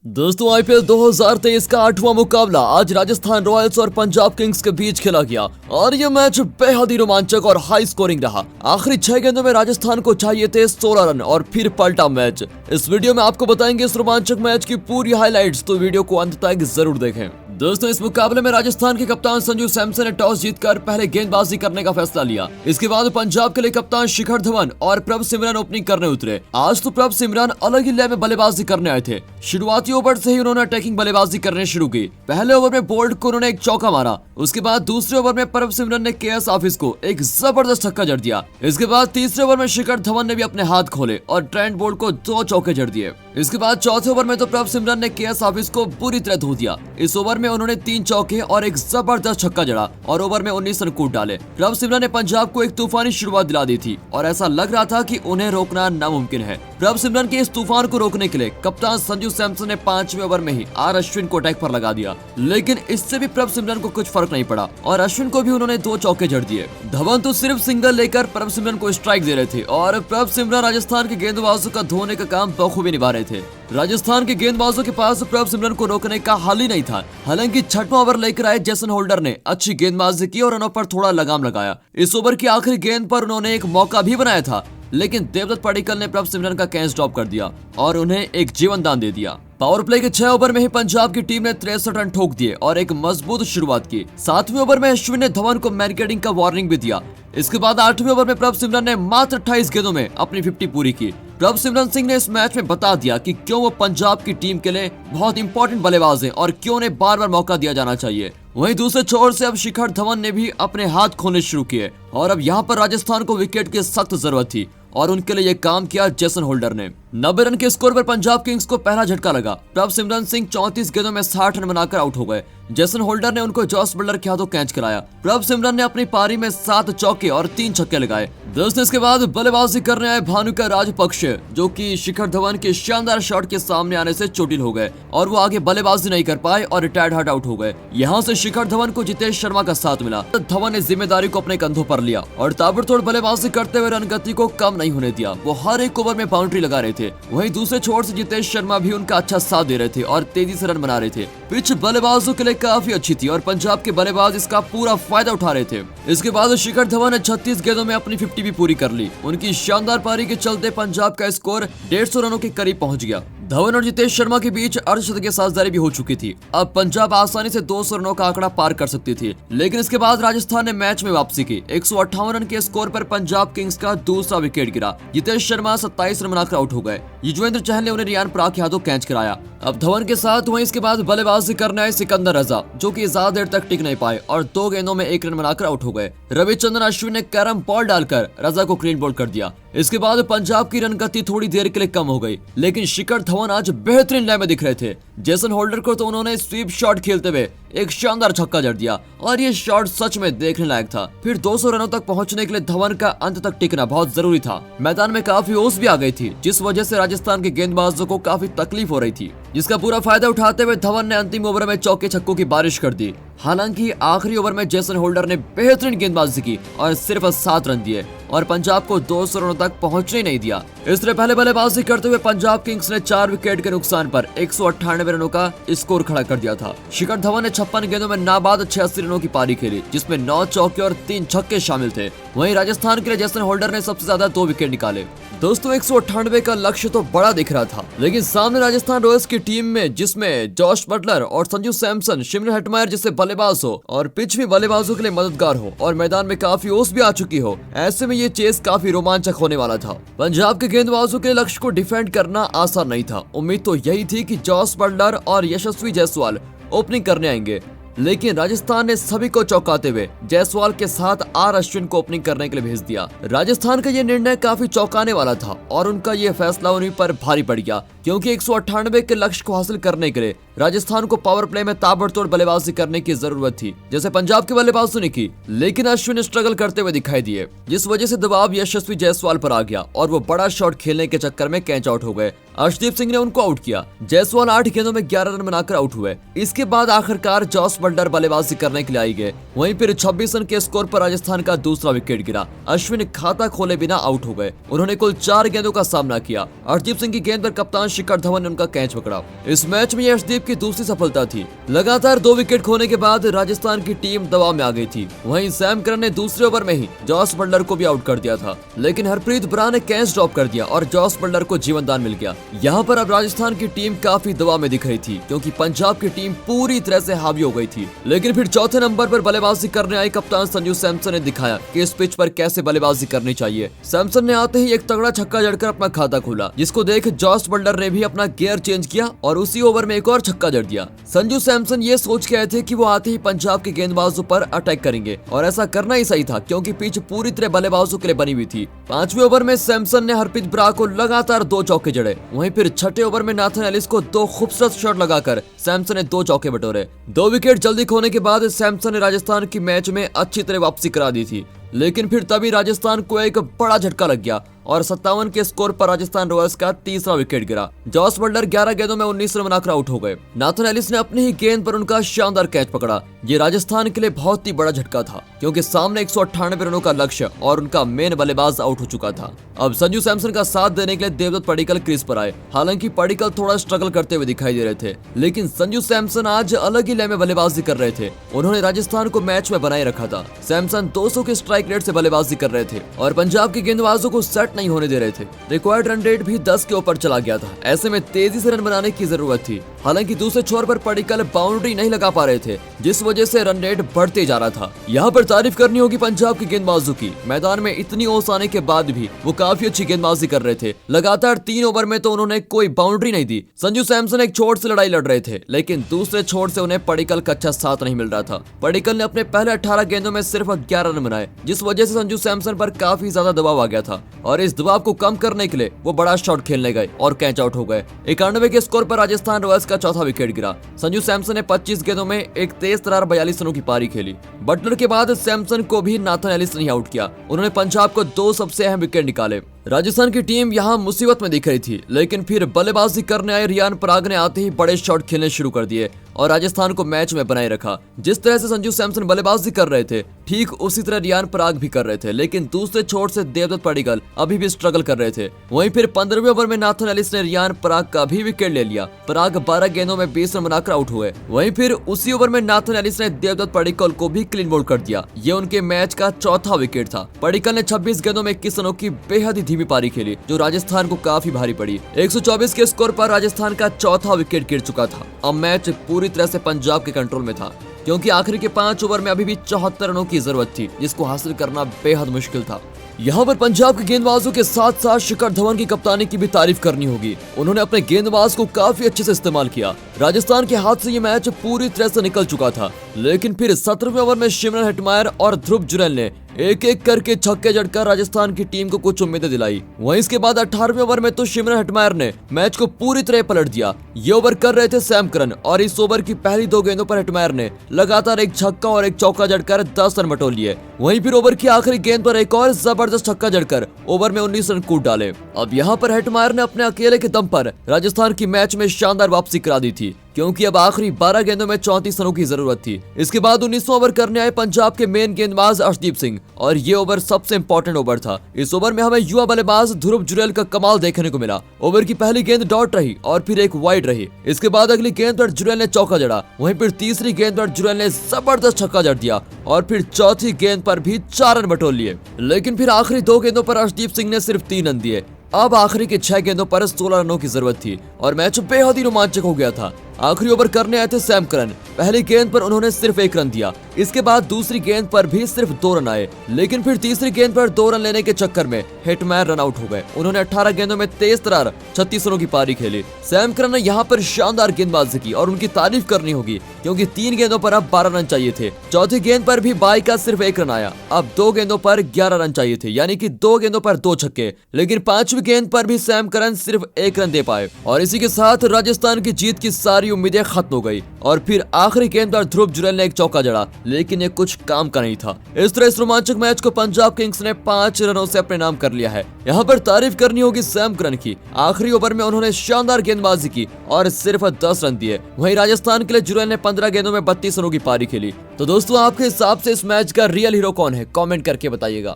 दोस्तों आईपीएल 2023 का 8वां मुकाबला आज राजस्थान रॉयल्स और पंजाब किंग्स के बीच खेला गया और ये मैच बेहद ही रोमांचक और हाई स्कोरिंग रहा। आखिरी 6 गेंदों में राजस्थान को चाहिए थे 16 रन और फिर पलटा मैच। इस वीडियो में आपको बताएंगे इस रोमांचक मैच की पूरी हाइलाइट्स, तो वीडियो को अंत तक जरूर देखें। दोस्तों इस मुकाबले में राजस्थान के कप्तान संजू सैमसन ने टॉस जीतकर पहले गेंदबाजी करने का फैसला लिया। इसके बाद पंजाब के लिए कप्तान शिखर धवन और प्रभ सिमरन ओपनिंग करने उतरे। आज तो प्रभ सिमरन अलग ही लय में बल्लेबाजी करने आए थे। शुरुआती ओवर से ही उन्होंने अटैकिंग बल्लेबाजी करने शुरू की। पहले ओवर में बोल्ट को उन्होंने एक चौका मारा। उसके बाद दूसरे ओवर में प्रभ सिमरन ने केएस ऑफिस को एक जबरदस्त छक्का जड़ दिया। इसके बाद तीसरे ओवर में शिखर धवन ने भी अपने हाथ खोले और ट्रेंट बोल्ट को 2 चौके जड़ दिए। इसके बाद चौथे ओवर में तो प्रभ सिमरन ने केएस ऑफिस को बुरी तरह धो दिया। इस ओवर में उन्होंने 3 चौके और एक जबरदस्त छक्का जड़ा और ओवर में 19 रन कूद डाले। प्रभ सिमरन ने पंजाब को एक तूफानी शुरुआत दिला दी थी और ऐसा लग रहा था कि उन्हें रोकना नामुमकिन है। प्रभ सिमरन के इस तूफान को रोकने के लिए कप्तान संजू सैमसन ने 5वें ओवर में ही आर अश्विन को अटैक पर लगा दिया, लेकिन इससे भी प्रभ सिमरन को कुछ फर्क नहीं पड़ा और अश्विन को भी उन्होंने 2 चौके जड़ दिए। धवन तो सिर्फ सिंगल लेकर प्रभ सिमरन को स्ट्राइक दे रहे थे और प्रभ सिमरन राजस्थान के गेंदबाजों का धोने का काम बखूबी निभा रहे थे। राजस्थान के गेंदबाजों के पास प्रभ सिमरन को रोकने का हल ही नहीं था। हालांकि 6वां ओवर लेकर आए जेसन होल्डर ने अच्छी गेंदबाजी की और रनों पर थोड़ा लगाम लगाया। इस ओवर की आखिरी गेंद पर उन्होंने एक मौका भी बनाया था, लेकिन देवदत्त पडिक्कल ने प्रभ सिमरन का कैच ड्रॉप कर दिया और उन्हें एक जीवन दान दे दिया। पावर प्ले के 6 ओवर में ही पंजाब की टीम ने 63 रन ठोक दिए और एक मजबूत शुरुआत की। 7वें ओवर में अश्विन ने धवन को मैनकेडिंग का वार्निंग भी दिया। इसके बाद 8वें ओवर में प्रभ सिमरन ने मात्र 28 गेंदों में अपनी 50 पूरी की। प्रभ सिमरन सिंह ने इस मैच में बता दिया कि क्यों वो पंजाब की टीम के लिए बहुत इंपॉर्टेंट बल्लेबाज हैं और क्यों उन्हें बार बार मौका दिया जाना चाहिए। वहीं दूसरे छोर से अब शिखर धवन ने भी अपने हाथ खोलने शुरू किए और अब यहाँ पर राजस्थान को विकेट की सख्त जरूरत थी और उनके लिए काम किया जेसन होल्डर ने। 90 रन के स्कोर पर पंजाब किंग्स को पहला झटका लगा। प्रभ सिमरन सिंह 34 गेंदों में 60 रन बनाकर आउट हो गए। जेसन होल्डर ने उनको जॉस बटलर के हाथों कैच कराया। प्रभ सिमरन ने अपनी पारी में 7 चौके और 3 छक्के लगाए। दोस्तों इसके बाद बल्लेबाजी करने आए भानुका राजपक्ष, जो कि शिखर धवन के शानदार शॉट के सामने आने से चोटिल हो गए और वो आगे बल्लेबाजी नहीं कर पाए और रिटायर्ड हार्ट आउट हो गए। यहाँ से शिखर धवन को जितेश शर्मा का साथ मिला। धवन ने जिम्मेदारी को अपने कंधों पर लिया और ताबड़तोड़ बल्लेबाजी करते हुए रन गति को कम नहीं होने दिया। वो हर एक ओवर में बाउंड्री लगा रहे थे। वहीं दूसरे छोर से जितेश शर्मा भी उनका अच्छा साथ दे रहे थे और तेजी से रन बना रहे थे। पिच बल्लेबाजों के लिए काफी अच्छी थी और पंजाब के बल्लेबाज इसका पूरा फायदा उठा रहे थे। इसके बाद शिखर धवन ने 36 गेंदों में अपनी 50 भी पूरी कर ली। उनकी शानदार पारी के चलते पंजाब का स्कोर 150 रनों के करीब पहुंच गया। धवन और जितेश शर्मा के बीच अर्धशतकीय साझेदारी भी हो चुकी थी। अब पंजाब आसानी से 200 रनों का आंकड़ा पार कर सकती थी, लेकिन इसके बाद राजस्थान ने मैच में वापसी की। 158 रन के स्कोर पर पंजाब किंग्स का दूसरा विकेट गिरा। जितेश शर्मा 27 रन बनाकर आउट हो गए। युजवेंद्र चहल ने उन्हें रियान पराग के हाथों कैच कराया। अब धवन के साथ वहीं इसके बाद बल्लेबाजी करने आए सिकंदर रजा, जो कि ज्यादा देर तक टिक नहीं पाए और 2 गेंदों में 1 रन बनाकर आउट हो गए। रविचंद्रन अश्विन ने कैरम बॉल डालकर रजा को क्लीन बोल्ड कर दिया। इसके बाद पंजाब की रन गति थोड़ी देर के लिए कम हो गई, लेकिन शिखर धवन आज बेहतरीन लय में दिख रहे थे। जेसन होल्डर को तो उन्होंने स्वीप शॉट खेलते हुए एक शानदार छक्का जड़ दिया और ये शॉट सच में देखने लायक था। फिर 200 रनों तक पहुंचने के लिए धवन का अंत तक टिकना बहुत जरूरी था। मैदान में काफी ओस भी आ गई थी, जिस वजह से राजस्थान के गेंदबाजों को काफी तकलीफ हो रही थी, जिसका पूरा फायदा उठाते हुए धवन ने अंतिम ओवर में चौके छक्कों की बारिश कर दी। हालांकि आखिरी ओवर में जेसन होल्डर ने बेहतरीन गेंदबाजी की और सिर्फ 7 रन दिए और पंजाब को 200 रनों तक पहुंचने नहीं दिया। इस तरह पहले बल्लेबाजी करते हुए पंजाब किंग्स ने 4 विकेट के नुकसान पर 198 रनों का स्कोर खड़ा कर दिया था। शिखर धवन ने 56 गेंदों में नाबाद 86 रनों की पारी खेली, जिसमें 9 चौके और 3 छक्के शामिल थे। वहीं राजस्थान के लिए जेसन होल्डर ने सबसे ज्यादा 2 विकेट निकाले। दोस्तों 198 का लक्ष्य तो बड़ा दिख रहा था, लेकिन सामने राजस्थान रॉयल्स की टीम में जिसमें जॉश बटलर और संजू सैमसन, शिमरन हेटमायर जैसे बल्लेबाज हो और पिच भी बल्लेबाजों के लिए मददगार हो और मैदान में काफी ओस भी आ चुकी हो, ऐसे में ये चेस काफी रोमांचक होने वाला था। पंजाब के गेंदबाजों के लक्ष्य को डिफेंड करना आसान नहीं था। उम्मीद तो यही थी कि जॉस बटलर और यशस्वी जायसवाल ओपनिंग करने आएंगे, लेकिन राजस्थान ने सभी को चौंकाते हुए जायसवाल के साथ आर अश्विन को ओपनिंग करने के लिए भेज दिया। राजस्थान का यह निर्णय काफी चौंकाने वाला था और उनका यह फैसला उन्हीं पर भारी पड़ गया, क्योंकि 198 के लक्ष्य को हासिल करने के लिए राजस्थान को पावर प्ले में ताबड़तोड़ बल्लेबाजी करने की जरूरत थी, जैसे पंजाब के बल्लेबाजों ने की, लेकिन अश्विन स्ट्रगल करते हुए दिखाई दिए, जिस वजह से दबाव यशस्वी जायसवाल पर आ गया और वो बड़ा शॉट खेलने के चक्कर में कैच आउट हो गए। अर्शदीप सिंह ने उनको आउट किया। जायसवाल 8 गेंदों में 11 रन बनाकर आउट हुए। इसके बाद आखिरकार जॉस बटलर बल्लेबाजी करने के लिए आई गए। वहीं फिर 26 रन के स्कोर पर राजस्थान का दूसरा विकेट गिरा। अश्विन खाता खोले बिना आउट हो गए। उन्होंने कुल 4 गेंदों का सामना किया। अर्शदीप सिंह की गेंद पर कप्तान शिखर धवन ने उनका कैच पकड़ा। इस मैच में अर्शदीप की दूसरी सफलता थी। लगातार 2 विकेट खोने के बाद राजस्थान की टीम दबाव में आ गई थी। वहीं सैम करन ने दूसरे ओवर में ही जॉस बटलर को भी आउट कर दिया था, लेकिन हरप्रीत बराह ने कैच ड्रॉप कर दिया और जॉस बटलर को जीवनदान मिल गया। यहाँ पर अब राजस्थान की टीम काफी दबाव में दिख रही थी, क्योंकि पंजाब की टीम पूरी तरह से हावी हो गई थी। लेकिन फिर चौथे नंबर पर बल्लेबाजी करने आए कप्तान संजू सैमसन ने दिखाया कि इस पिच पर कैसे बल्लेबाजी करनी चाहिए। सैमसन ने आते ही एक तगड़ा छक्का जड़कर अपना खाता खोला, जिसको देख जॉस बटलर ने भी अपना गियर चेंज किया और उसी ओवर में एक और छक्का जड़ दिया। संजू सैमसन ये सोच के आए थे कि वो आते ही पंजाब के गेंदबाजों पर अटैक करेंगे, और ऐसा करना ही सही था, क्योंकि पिच पूरी तरह बल्लेबाजों के लिए बनी हुई थी। 5वें ओवर में सैमसन ने हरप्रीत बराह को लगातार 2 चौके जड़े। वहीं फिर 6ठे ओवर में नाथन एलिस को 2 खूबसूरत शॉट लगाकर सैमसन ने 2 चौके बटोरे। 2 विकेट जल्दी खोने के बाद सैमसन ने राजस्थान की मैच में अच्छी तरह वापसी करा दी थी, लेकिन फिर तभी राजस्थान को एक बड़ा झटका लग गया और 57 के स्कोर पर राजस्थान रॉयल्स का तीसरा विकेट गिरा। जॉस बटलर 11 गेंदों में 19 रन बनाकर आउट हो गए। नाथन एलिस ने अपनी ही गेंद पर उनका शानदार कैच पकड़ा। ये राजस्थान के लिए बहुत ही बड़ा झटका था, क्योंकि सामने 198 रनों का लक्ष्य और उनका मेन बल्लेबाज आउट हो चुका था। अब संजू सैमसन का साथ देने के लिए देवदत्त पडिक्कल क्रीज पर आए। हालांकि पडिक्कल थोड़ा स्ट्रगल करते हुए दिखाई दे रहे थे, लेकिन संजू सैमसन आज अलग ही लय में बल्लेबाजी कर रहे थे। उन्होंने राजस्थान को मैच में बनाए रखा था। सैमसन 200 के स्ट्राइक रेट से बल्लेबाजी कर रहे थे और पंजाब के गेंदबाजों को सेट नहीं होने दे रहे थे। रिक्वायर्ड रन रेट भी 10 के ऊपर चला गया था। ऐसे में तेजी से रन बनाने की जरूरत थी। हालांकि दूसरे छोर पर पडिक्कल बाउंड्री नहीं लगा पा रहे थे, जिस वजह से रन रेट बढ़ते जा रहा था। यहाँ पर तारीफ करनी होगी पंजाब के गेंदबाजों की। मैदान में इतनी ओस आने के बाद भी वो काफी अच्छी गेंदबाजी कर रहे थे। लगातार 3 ओवर में तो उन्होंने कोई बाउंड्री नहीं दी। संजू सैमसन एक छोर से लड़ाई लड़ रहे थे, लेकिन दूसरे छोर से उन्हें पडिक्कल का अच्छा साथ नहीं मिल रहा था। पडिक्कल ने अपने पहले 18 गेंदों में सिर्फ 11 रन बनाए, जिस वजह से संजू सैमसन पर काफी ज्यादा दबाव आ गया था और इस दबाव को कम करने के लिए वो बड़ा शॉट खेलने गए और कैच आउट हो गए। 91 के स्कोर पर राजस्थान रॉयल्स का चौथा विकेट गिरा। संजू सैमसन ने 25 गेंदों में एक तेज तर्रार 42 रनों की पारी खेली। बटलर के बाद सैमसन को भी नाथन एलिस ने आउट किया। उन्होंने पंजाब को 2 सबसे अहम विकेट निकाले। राजस्थान की टीम यहां मुसीबत में दिख रही थी, लेकिन फिर बल्लेबाजी करने आए रियान पराग ने आते ही बड़े शॉट खेलने शुरू कर दिए और राजस्थान को मैच में बनाए रखा। जिस तरह से संजू सैमसन बल्लेबाजी कर रहे थे, ठीक उसी तरह रियान पराग भी कर रहे थे, लेकिन दूसरे छोर से देवदत्त पडिक्कल अभी भी स्ट्रगल कर रहे थे। वहीं फिर 15वें ओवर में नाथन एलिस ने रियान पराग का भी विकेट ले लिया। पराग 12 गेंदों में 20 रन बनाकर आउट हुए। वहीं फिर उसी ओवर में नाथन एलिस ने देवदत्त पडिक्कल को भी क्लीन बोल्ड कर दिया। ये उनके मैच का चौथा विकेट था। पडिक्कल ने 26 गेंदों में 21 रनों की बेहद ही धीमी पारी खेली, जो राजस्थान को काफी भारी पड़ी। 124 के स्कोर पर राजस्थान का चौथा विकेट गिर चुका था। अब मैच पूरी तरह से पंजाब के कंट्रोल में था, क्योंकि आखिरी के 5 ओवर में अभी भी 74 रनों की जरूरत थी, जिसको हासिल करना बेहद मुश्किल था। यहाँ पर पंजाब के गेंदबाजों के साथ साथ शिखर धवन की कप्तानी की भी तारीफ करनी होगी। उन्होंने अपने गेंदबाज को काफी अच्छे से इस्तेमाल किया। राजस्थान के हाथ से ये मैच पूरी तरह से निकल चुका था, लेकिन फिर 17वें ओवर में शिमरन हेटमायर और ध्रुव जुरैल ने एक-एक करके छक्के जड़कर राजस्थान की टीम को कुछ उम्मीदें दिलाई। वहीं इसके बाद 18वें ओवर में तो शिमरन हेटमायर ने मैच को पूरी तरह पलट दिया। ये ओवर कर रहे थे सैम करन और इस ओवर की पहली 2 गेंदों पर हेटमायर ने लगातार एक छक्का और एक चौका जड़कर 10 रन बटोर लिए। वहीं फिर ओवर की आखिरी गेंद पर एक और जबरदस्त छक्का जड़कर ओवर में 19 रन कूद डाले। अब यहाँ पर हेटमायर ने अपने अकेले के दम पर राजस्थान की मैच में शानदार वापसी करा दी थी, क्योंकि अब आखिरी 12 गेंदों में 34 रनों की जरूरत थी। इसके बाद 19वां ओवर करने आए पंजाब के मेन गेंदबाज अर्शदीप सिंह और ये ओवर सबसे इंपॉर्टेंट ओवर था। इस ओवर में हमें युवा बल्लेबाज ध्रुव जुरैल का कमाल देखने को मिला। ओवर की पहली गेंद डॉट रही और फिर एक वाइड रही। इसके बाद अगली गेंद पर जुरैल ने चौका जड़ा। वहीं फिर तीसरी गेंद पर जुरैल ने जबरदस्त छक्का जड़ दिया और फिर चौथी गेंद पर भी 4 रन बटोर लिए। लेकिन फिर आखिरी 2 गेंदों पर अर्शदीप सिंह ने सिर्फ 3 रन दिए। अब आखिरी के 6 गेंदों पर 16 रनों की जरूरत थी और मैच बेहद ही रोमांचक हो गया था। आखिरी ओवर करने आए थे सैम करन। पहली गेंद पर उन्होंने सिर्फ 1 रन दिया। इसके बाद दूसरी गेंद पर भी सिर्फ 2 रन आए, लेकिन फिर तीसरी गेंद पर 2 रन लेने के चक्कर में हेटमायर रन आउट हो गए। उन्होंने 18 गेंदों में तेज तर्रार 36 रनों की पारी खेली। सैम करन ने यहाँ पर शानदार गेंदबाजी की और उनकी तारीफ करनी होगी, क्योंकि 3 गेंदों पर अब 12 रन चाहिए थे। चौथी गेंद पर भी बाई का सिर्फ 1 रन आया। अब 2 गेंदों पर 11 रन चाहिए थे, यानी कि 2 गेंदों पर 2 छक्के। लेकिन 5वीं गेंद पर भी सैम करन सिर्फ 1 रन दे पाए और इसी के साथ राजस्थान की जीत की सारी सारी उम्मीदें खत्म हो गई और फिर आखिरी गेंद पर ध्रुव जुरैल ने एक चौका जड़ा, लेकिन ये कुछ काम का नहीं था। इस तरह इस रोमांचक मैच को पंजाब किंग्स ने 5 रनों से अपने नाम कर लिया है। यहाँ पर तारीफ करनी होगी सैम करन की। आखिरी ओवर में उन्होंने शानदार गेंदबाजी की और सिर्फ 10 रन दिए। वहीं राजस्थान के लिए जुरैल ने 15 गेंदों में 32 रनों की पारी खेली। तो दोस्तों, आपके हिसाब से इस मैच का रियल हीरो कौन है? कमेंट करके बताइएगा।